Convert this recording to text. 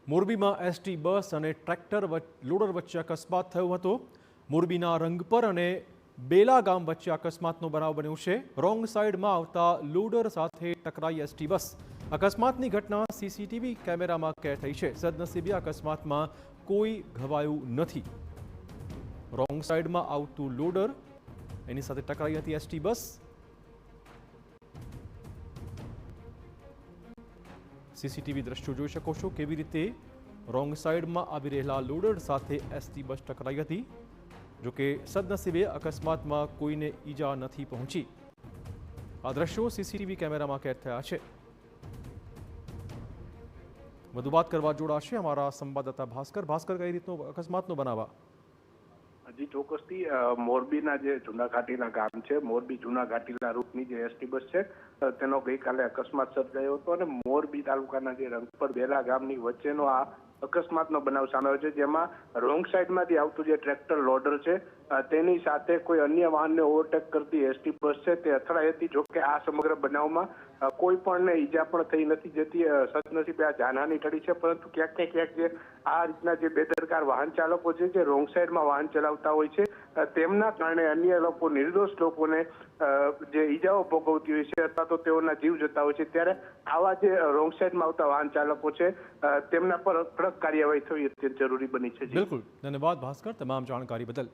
મોરબીમાં ST bus અને tractor loader વચ્ચે અકસ્માત થયો હતો। મોરબીના રંગપર અને બેલા ગામ વચ્ચે અકસ્માતનો બનાવ બન્યો છે। રોંગ સાઈડમાં આવતા લોડર સાથે ટકરાઈ એસટી બસ। અકસ્માતની ઘટના સીસીટીવી કેમેરામાં કેદ થઈ છે। સદનસીબે અકસ્માતમાં કોઈ ઘવાયું નથી। રોંગ સાઈડમાં આવતું લોડર એની સાથે ટકરાઈ હતી એસટી બસ। સીસીટીવી દ્રશ્યો જોઈ શકો છો કેવી રીતે રોંગ સાઈડમાં આવી રહેલા લોડર સાથે એસટી બસ ટકરાઈ હતી। જો કે સદનસીબે અકસ્માતમાં કોઈને ઈજા નથી પહોંચી। આ દ્રશ્યો સીસીટીવી કેમેરામાં કેદ થયા છે। વધુ વાત કરવા જોડાશે અમારા સંવાદદાતા ભાસ્કર। કઈ રીતનો અકસ્માતનો બનાવ? હજી ચોક્કસથી મોરબીના જે જૂના ઘાટીના ગામ છે, મોરબી જૂના ઘાટીના રૂટની જે એસટી બસ છે તેનો ગઈકાલે અકસ્માત સર્જાયો હતો અને મોરબી તાલુકાના જે રંગપર બેલા ગામની વચ્ચેનો આ અકસ્માતનો બનાવ સામે આવ્યો છે, જેમાં રોંગ સાઈડમાંથી આવતું જે ટ્રેક્ટર લોડર છે તેની સાથે કોઈ અન્ય વાહનને ઓવરટેક કરતી એસટી બસ છે તે અથડાઈ હતી। જોકે આ સમગ્ર બનાવમાં કોઈ પણને ઈજા પણ થઈ નથી, જેથી સદનસીબે આ જાનહાની ટળી છે। પરંતુ ક્યાંક ને ક્યાંક જે આ રીતના જે બેદરકાર વાહન ચાલકો છે જે રોંગ સાઈડમાં વાહન ચલાવતા હોય છે તેમના કારણે અન્ય લોકો, નિર્દોષ લોકોને જે ઈજાઓ ભોગવતી હોય છે અથવા તો તેઓના જીવ જતા હોય છે, ત્યારે આવા જે રોંગ સાઈડમાં આવતા વાહન ચાલકો છે તેમના પર કડક કાર્યવાહી થવી અત્યંત જરૂરી બની છે। બિલકુલ, ધન્યવાદ ભાસ્કર તમામ જાણકારી બદલ।